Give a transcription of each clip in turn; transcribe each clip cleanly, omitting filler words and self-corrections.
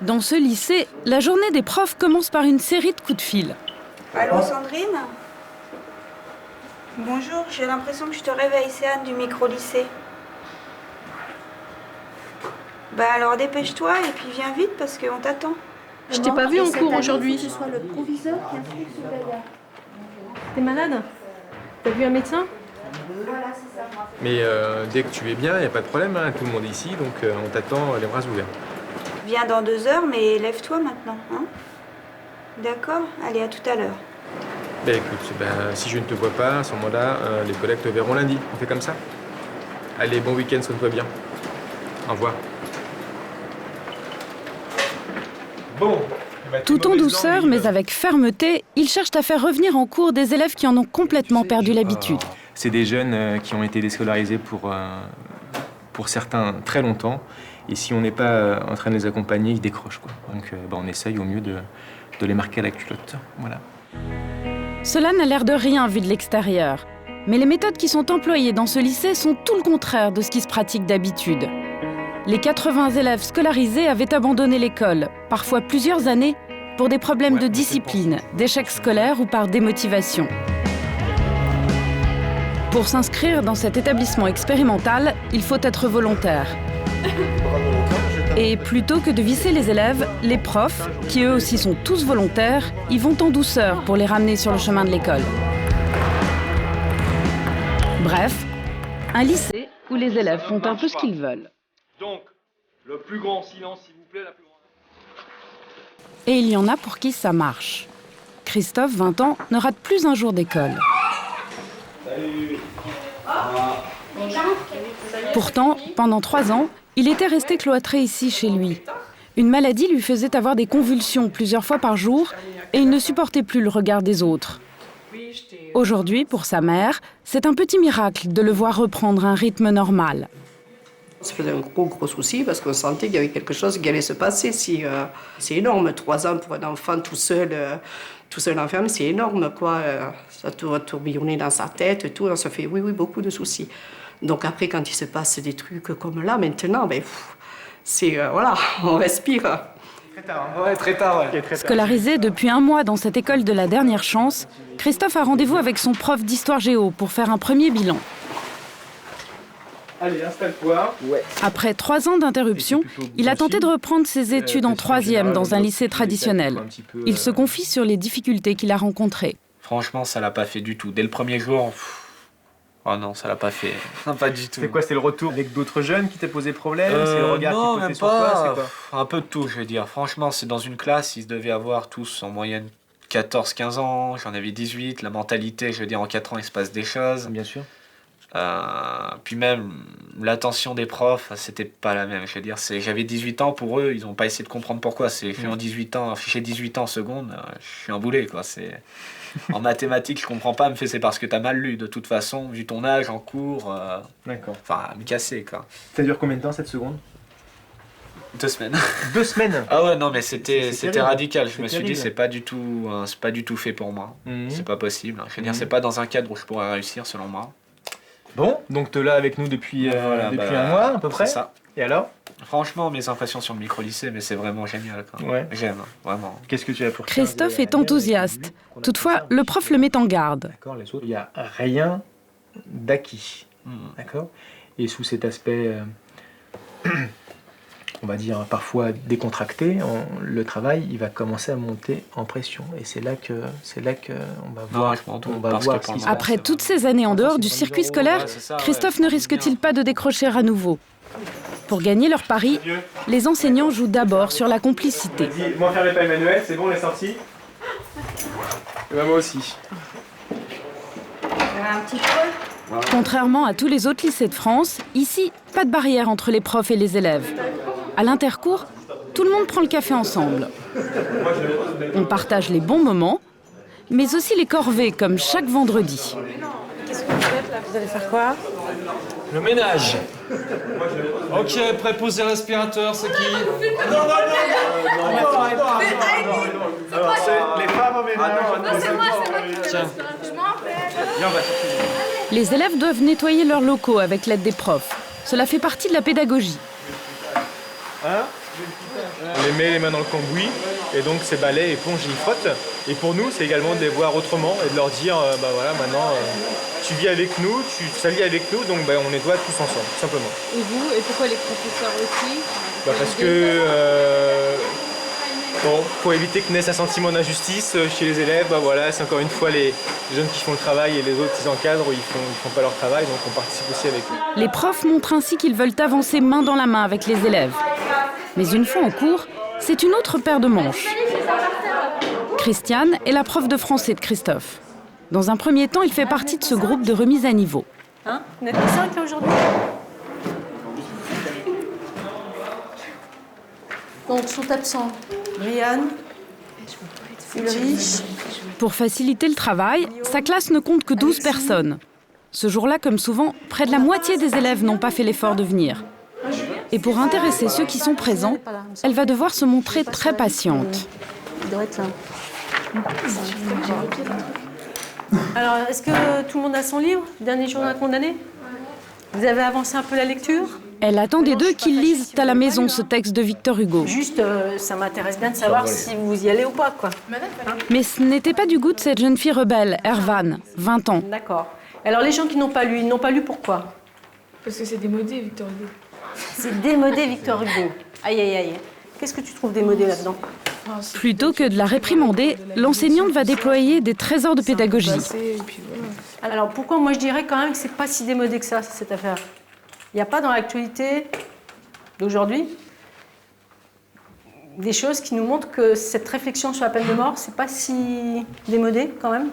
Dans ce lycée, la journée des profs commence par une série de coups de fil. Allô Sandrine ? Bonjour, j'ai l'impression que je te réveille, c'est Anne du micro-lycée. Bah alors dépêche-toi et puis viens vite parce qu'on t'attend. Je t'ai pas vu en cours aujourd'hui. Que ce soit le proviseur qui inscrit ce gars-là. T'es malade? T'as vu un médecin? Voilà, c'est ça. Mais dès que tu es bien, il n'y a pas de problème, hein, tout le monde est ici, donc on t'attend les bras ouverts. Viens dans 2 heures, mais lève-toi maintenant, hein? D'accord? Allez, à tout à l'heure. Ben écoute, si je ne te vois pas, à ce moment-là, les collègues te verront lundi. On fait comme ça? Allez, bon week-end, soigne-toi bien. Au revoir. Bon. Tout en douceur, mais avec fermeté, ils cherchent à faire revenir en cours des élèves qui en ont complètement perdu l'habitude. C'est des jeunes qui ont été déscolarisés pour certains très longtemps. Et si on n'est pas en train de les accompagner, ils décrochent, quoi. Donc on essaye au mieux de les marquer à la culotte. Voilà. Cela n'a l'air de rien vu de l'extérieur. Mais les méthodes qui sont employées dans ce lycée sont tout le contraire de ce qui se pratique d'habitude. Les 80 élèves scolarisés avaient abandonné l'école, parfois plusieurs années, pour des problèmes de discipline, d'échecs scolaires ou par démotivation. Pour s'inscrire dans cet établissement expérimental, il faut être volontaire. Et plutôt que de visser les élèves, les profs, qui eux aussi sont tous volontaires, y vont en douceur pour les ramener sur le chemin de l'école. Bref, un lycée où les élèves font un peu ce qu'ils veulent. Donc, le plus grand silence, s'il vous plaît, la plus grande... Et il y en a pour qui ça marche. Christophe, 20 ans, ne rate plus un jour d'école. Salut. Pourtant, pendant 3 ans, il était resté cloîtré ici chez lui. Une maladie lui faisait avoir des convulsions plusieurs fois par jour et il ne supportait plus le regard des autres. Aujourd'hui, pour sa mère, c'est un petit miracle de le voir reprendre un rythme normal. On se faisait un gros souci parce qu'on sentait qu'il y avait quelque chose qui allait se passer. C'est énorme, 3 ans pour un enfant tout seul enfermé, c'est énorme, quoi. Ça doit tourbillonner dans sa tête et tout, on se fait oui, beaucoup de soucis. Donc après, quand il se passe des trucs comme là, maintenant, voilà, on respire. Très tard, ouais, très tard. Ouais. Scolarisé depuis 1 mois dans cette école de la dernière chance, Christophe a rendez-vous avec son prof d'histoire géo pour faire un premier bilan. Allez, installe-toi. Ouais. Après 3 ans d'interruption, il a tenté de reprendre ses études en 3e dans un lycée traditionnel. Il se confie sur les difficultés qu'il a rencontrées. Franchement, ça l'a pas fait du tout. Dès le premier jour, oh non, ça l'a pas fait. Non, pas du tout. C'est quoi, c'est le retour avec d'autres jeunes qui t'a posé problème? C'est le regard non, qui même posait sur toi, c'est quoi? Un peu de tout, je veux dire. Franchement, c'est dans une classe, ils devaient avoir tous en moyenne 14-15 ans. J'en avais 18. La mentalité, je veux dire, en 4 ans, il se passe des choses. Bien sûr. Puis même l'attention des profs, c'était pas la même. Je veux dire, j'avais 18 ans, pour eux, ils ont pas essayé de comprendre pourquoi. Je suis en 18 ans, affiché 18 ans en seconde, je suis un boulet, quoi. En mathématiques, je comprends pas, me fait c'est parce que t'as mal lu. De toute façon, vu ton âge en cours, D'accord. Enfin, me casser, quoi. Ça dure combien de temps cette seconde? 2 semaines. 2 semaines? Ah ouais, non, mais c'était terrible. radical. Je me suis terrible. dit, c'est pas du tout fait pour moi. C'est pas possible. Je veux dire, c'est pas dans un cadre où je pourrais réussir, selon moi. Bon, donc t'es là avec nous depuis un mois à peu près. C'est ça. Et alors? Franchement, mes impressions sur le micro-lycée, mais c'est vraiment génial, quoi. Ouais. J'aime, vraiment. Qu'est-ce que tu as pour Christophe est enthousiaste. Toutefois, le prof le met en garde. D'accord, les autres, il n'y a rien d'acquis. D'accord? Et sous cet aspect, on va dire parfois décontracté, le travail, il va commencer à monter en pression. Et c'est là que on va voir, ce qui se passe. Après toutes ces années en dehors du circuit scolaire, Christophe ne risque-t-il pas de décrocher à nouveau? Pour gagner leur pari, les enseignants jouent d'abord sur la complicité. Vas-y, moi faire les pas Emmanuel, c'est bon, on est sorti? Et ben moi aussi. Un petit peu. Contrairement à tous les autres lycées de France, ici, pas de barrière entre les profs et les élèves. À l'intercours, tout le monde prend le café ensemble. On partage les bons moments, mais aussi les corvées, comme chaque vendredi. Qu'est-ce que vous faites là? Vous allez faire quoi? Le ménage. Ok, préposé respirateur, c'est qui? Non, c'est les femmes au ménage. C'est moi. Tiens. Je m'en rappelle. Viens, on va sortir. Les élèves doivent nettoyer leurs locaux avec l'aide des profs. Cela fait partie de la pédagogie. Hein? On les met les mains dans le cambouis, et donc c'est balai, éponge, ils frottent. Et pour nous, c'est également de les voir autrement et de leur dire, voilà, maintenant, tu vis avec nous, tu s'allies avec nous, donc on nettoie tous ensemble, tout simplement. Et vous? Et pourquoi les professeurs aussi? Parce que, pour éviter que naisse un sentiment d'injustice chez les élèves, voilà, c'est encore une fois les jeunes qui font le travail et les autres qui encadrent, ils font pas leur travail, donc on participe aussi avec eux. Les profs montrent ainsi qu'ils veulent avancer main dans la main avec les élèves. Mais une fois en cours, c'est une autre paire de manches. Christiane est la prof de français de Christophe. Dans un premier temps, il fait partie de ce groupe de remise à niveau. Hein? Vous n'êtes que 5 là aujourd'hui? Donc, sont absents Brianne, Ulrich. Pour faciliter le travail, sa classe ne compte que 12 personnes. Ce jour-là, comme souvent, près de la moitié des élèves n'ont pas fait l'effort de venir. Et pour intéresser ceux qui sont présents, elle va devoir se montrer très patiente. Il doit être là. Alors, est-ce que tout le monde a son livre? Dernier jour d'un condamné? Vous avez avancé un peu la lecture? Elle attend des deux qu'ils lisent à la maison ce texte de Victor Hugo. Juste, ça m'intéresse bien de savoir si vous y allez ou pas, quoi. Mais ce n'était pas du goût de cette jeune fille rebelle, Erwan, 20 ans. D'accord. Alors, les gens qui n'ont pas lu, ils n'ont pas lu pourquoi? Parce que c'est démodé, Victor Hugo. C'est démodé, Victor Hugo. Aïe, aïe, aïe. Qu'est-ce que tu trouves démodé là-dedans? Plutôt que de la réprimander, l'enseignante va déployer des trésors de pédagogie. Alors, pourquoi moi je dirais quand même que c'est pas si démodé que ça, cette affaire? Il n'y a pas dans l'actualité d'aujourd'hui des choses qui nous montrent que cette réflexion sur la peine de mort, c'est pas si démodé quand même?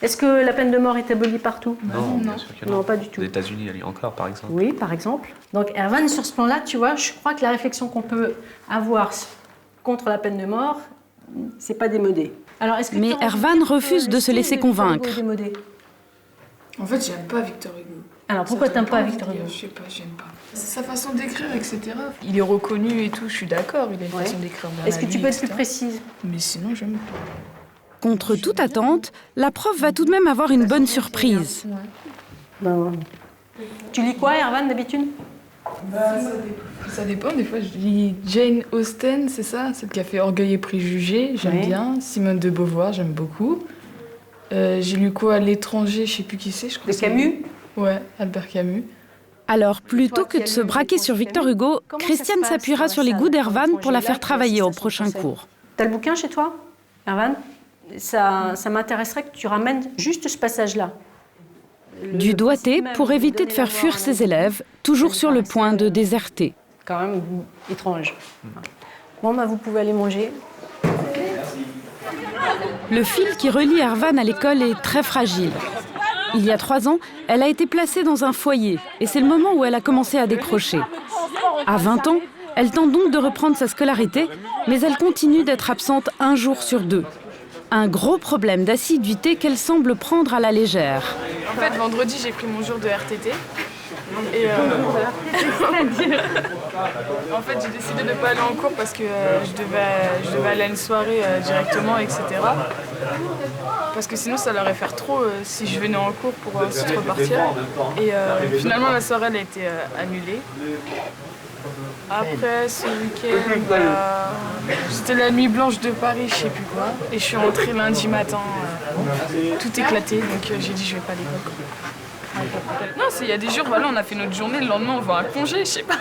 Est-ce que la peine de mort est abolie partout? Non, bien sûr que non. Non, pas du tout. Aux États-Unis, elle y est encore, par exemple. Oui, par exemple. Donc, Erwan, sur ce plan-là, tu vois, je crois que la réflexion qu'on peut avoir contre la peine de mort, c'est pas démodé. Alors, est-ce que Mais Erwan refuse de se laisser convaincre. En fait, j'aime pas Victor Hugo. Alors, pourquoi t'aimes pas Victor Hugo? Je sais pas, j'aime pas. C'est sa façon d'écrire, etc. Il est reconnu et tout, je suis d'accord, il a une façon d'écrire bien. Est-ce que tu peux être plus précise? Mais sinon, j'aime pas. Contre toute attente, la prof va tout de même avoir une bonne surprise. Ben, tu lis quoi, Erwan, d'habitude? Ça dépend, des fois je lis Jane Austen, c'est ça? Celle qui a fait Orgueil et Préjugés, j'aime bien. Simone de Beauvoir, j'aime beaucoup. J'ai lu quoi? L'étranger, je sais plus qui c'est, je crois. De Camus? Ouais, Albert Camus. Alors, plutôt que de se braquer sur Victor Hugo, Christiane s'appuiera sur les goûts d'Erwan pour la faire travailler au prochain cours. T'as le bouquin chez toi, Erwan? Ça m'intéresserait que tu ramènes juste ce passage-là. Du doigté pour éviter de faire fuir ses élèves, toujours sur le point de déserter. Quand même étrange. Bon, bah, vous pouvez aller manger. Le fil qui relie Erwan à l'école est très fragile. Il y a 3 ans, elle a été placée dans un foyer et c'est le moment où elle a commencé à décrocher. À 20 ans, elle tente donc de reprendre sa scolarité, mais elle continue d'être absente 1 jour sur 2. Un gros problème d'assiduité qu'elle semble prendre à la légère. En fait, vendredi, j'ai pris mon jour de RTT. Et en fait, j'ai décidé de ne pas aller en cours parce que je devais aller à une soirée directement, etc. Parce que sinon, ça leur allait faire trop si je venais en cours pour ensuite repartir. Et finalement, la soirée elle a été annulée. Après, ce week-end, c'était la nuit blanche de Paris, je sais plus quoi. Et je suis rentrée lundi matin, tout éclaté, donc j'ai dit je vais pas à l'école. Non, il y a des jours, voilà, on a fait notre journée, le lendemain on va à un congé, je sais pas.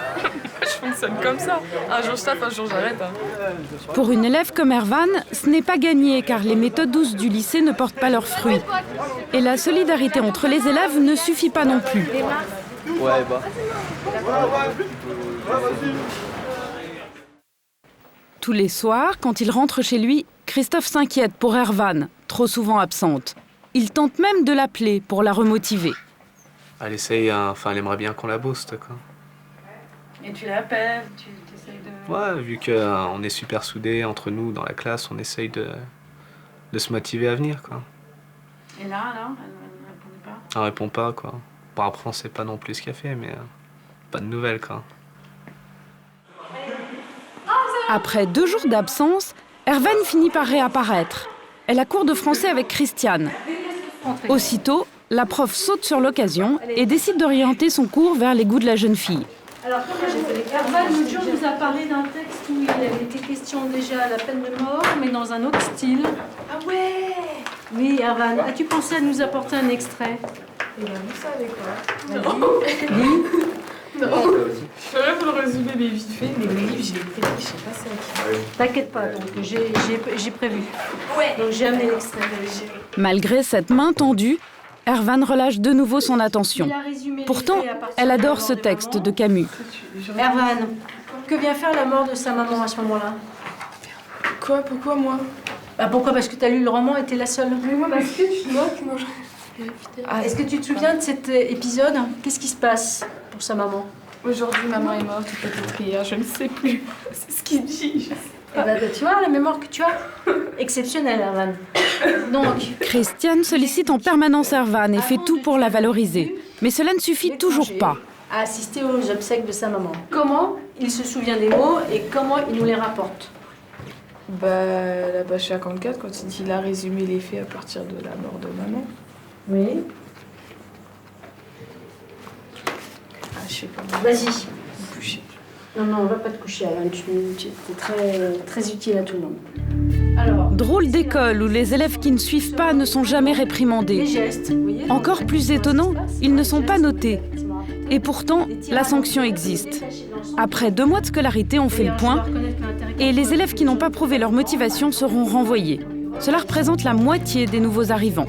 Je fonctionne comme ça. Un jour je tape, un jour j'arrête. Pour une élève comme Erwan, ce n'est pas gagné car les méthodes douces du lycée ne portent pas leurs fruits. Et la solidarité entre les élèves ne suffit pas non plus. Ouais, bah. Tous les soirs, quand il rentre chez lui, Christophe s'inquiète pour Erwan, trop souvent absente. Il tente même de l'appeler pour la remotiver. Elle essaye, elle aimerait bien qu'on la booste, quoi. Et tu l'appelles, tu essayes de... Ouais, vu qu'on est super soudés entre nous dans la classe, on essaye de se motiver à venir, quoi. Et là, elle ne répond pas? Elle répond pas, quoi. Bon, après, on sait pas non plus ce qu'elle fait, mais pas de nouvelles, quoi. Après 2 jours d'absence, Erwan finit par réapparaître. Elle a cours de français avec Christiane. Aussitôt, la prof saute sur l'occasion et décide d'orienter son cours vers les goûts de la jeune fille. Alors, Erwan, l'autre jour, nous a parlé d'un texte où il avait été question déjà de la peine de mort, mais dans un autre style. Ah ouais. Oui, Ervan, as-tu pensé à nous apporter un extrait? Et bien, vous savez quoi? Non. Non. Je vais vous le résumer, mais vite fait. Mais le livre, je l'ai prévu, je sais pas c'est à qui. T'inquiète pas, donc j'ai prévu. Ouais. Donc j'ai amené l'extrait. Malgré cette main tendue, Ervan relâche de nouveau son attention. Pourtant, elle adore ce texte de Camus. Ervan, que vient faire la mort de sa maman à ce moment-là? Quoi? Pourquoi moi? Bah pourquoi? Parce que tu as lu le roman et t'es la seule. Mais moi, parce que tu vois que non. Est-ce que tu te souviens de cet épisode? Qu'est-ce qui se passe pour sa maman? Aujourd'hui, maman est morte, peut-être hier, je ne sais plus. C'est ce qu'il dit. Eh ben, tu vois, la mémoire que tu as, exceptionnelle, Ervan. Donc, Christiane sollicite en permanence Ervan et fait tout pour la valoriser. Mais cela ne suffit toujours pas. à assister aux obsèques de sa maman. Comment il se souvient des mots et comment il nous les rapporte? Bah, la page 54, quand il dit « Il a résumé les faits à partir de la mort de maman ». Oui. Ah, je sais pas. Vas-y. Me coucher. Non, on va pas te coucher, Alain. Tu es très utile à tout le monde. Alors, Drôle d'école où les élèves qui ne suivent pas ne sont jamais les réprimandés. gestes, vous voyez. Encore plus étonnant, ils ne sont pas notés. Et pourtant, la sanction existe. Après 2 mois de scolarité, on fait le point et les élèves qui n'ont pas prouvé leur motivation seront renvoyés. Cela représente la moitié des nouveaux arrivants.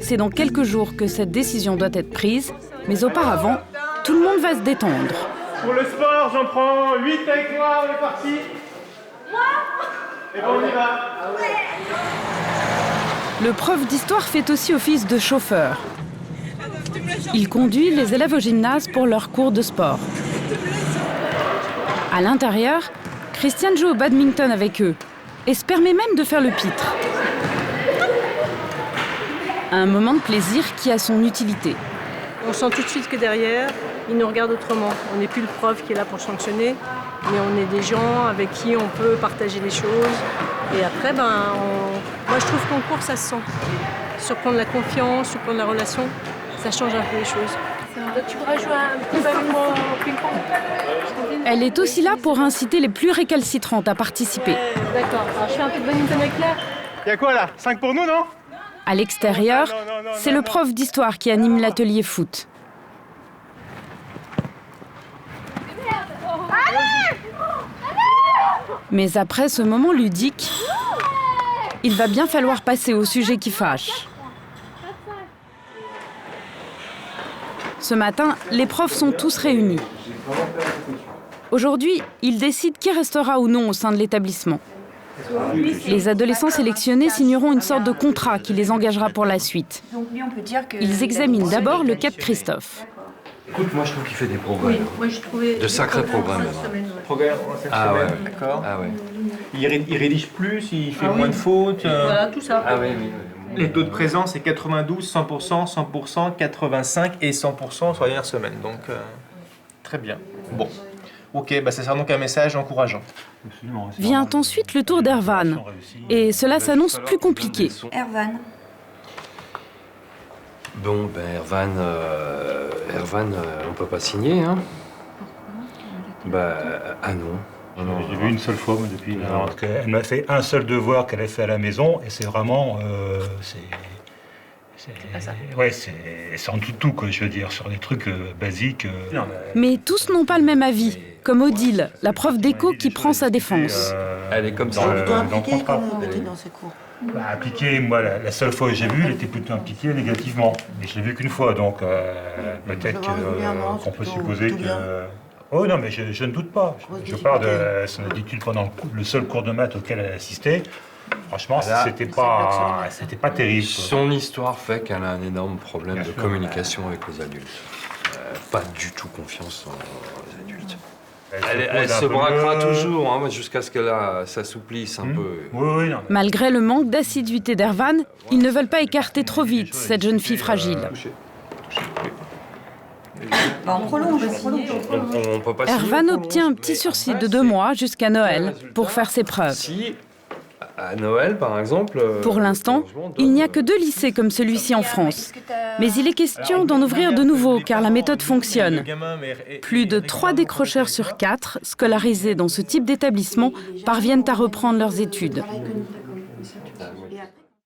C'est dans quelques jours que cette décision doit être prise, mais auparavant, tout le monde va se détendre. Pour le sport, j'en prends 8 avec moi, on est parti. Moi. Et bon, on y va. Le prof d'histoire fait aussi office de chauffeur. Il conduit les élèves au gymnase pour leur cours de sport. À l'intérieur, Christiane joue au badminton avec eux et se permet même de faire le pitre. Un moment de plaisir qui a son utilité. On sent tout de suite que derrière, ils nous regardent autrement. On n'est plus le prof qui est là pour sanctionner, mais on est des gens avec qui on peut partager des choses. Et après, moi je trouve qu'en cours, ça se sent. Surprendre la confiance, surprendre la relation, ça change un peu les choses. Tu pourras jouer un petit peu avec moi au ping-pong. Elle est aussi là pour inciter les plus récalcitrantes à participer. D'accord, alors je fais un peu de badminton avec Claire. Y a quoi là? 5 pour nous, non? À l'extérieur, c'est le prof d'histoire qui anime l'atelier foot. Mais après ce moment ludique, il va bien falloir passer au sujet qui fâche. Ce matin, les profs sont tous réunis. Aujourd'hui, ils décident qui restera ou non au sein de l'établissement. Les adolescents sélectionnés signeront une sorte de contrat qui les engagera pour la suite. Ils examinent d'abord le cas de Christophe. Écoute, moi je trouve qu'il fait des progrès. Oui, moi je trouvais... De sacrés progrès même. Progrès. Ah ouais. D'accord. Ah ouais. Il rédige plus, il fait Ah oui. moins de fautes. Voilà, tout ça. Ah oui, oui. Les taux de présence, c'est 92, 100%, 100%, 85 et 100% sur la dernière semaine. Donc, très bien. Bon. Ok, ça sert donc un message encourageant. Vient ensuite le tour d'Ervan. Et cela s'annonce plus compliqué. Ervan. Bon, Ervan, on peut pas signer, hein. Ah non. J'ai vu une seule fois, moi, depuis. Alors, elle m'a fait un seul devoir qu'elle a fait à la maison, et c'est vraiment... c'est en tout, quoi, je veux dire, sur des trucs basiques. Mais tous n'ont pas le même avis, comme Odile, la prof d'éco qui prend sa défense. Elle est comme ça. Dans le contrat. Appliquée, moi, la seule fois que j'ai vu, elle était plutôt impliquée négativement. Mais je l'ai vu qu'une fois, donc peut-être qu'on peut supposer que... Oh non, mais je ne doute pas. Je parle de son attitude pendant le seul cours de maths auquel elle assistait. Franchement, c'était pas terrible. Son histoire fait qu'elle a un énorme problème de communication avec les adultes. Pas du tout confiance aux adultes. Elle se braquera toujours, hein, jusqu'à ce qu'elle s'assouplisse un peu. Oui, non. Malgré le manque d'assiduité d'Ervan, ils ne veulent pas écarter trop vite cette jeune fille fragile. On prolonge. On peut pas Ervan obtient un petit sursis de 2 mois jusqu'à Noël pour faire ses preuves. Si À Noël, par exemple... Pour l'instant, il n'y a que 2 lycées comme celui-ci en France. Mais il est question d'en ouvrir de nouveaux, car la méthode fonctionne. Plus de 3 décrocheurs sur 4, scolarisés dans ce type d'établissement, parviennent à reprendre leurs études.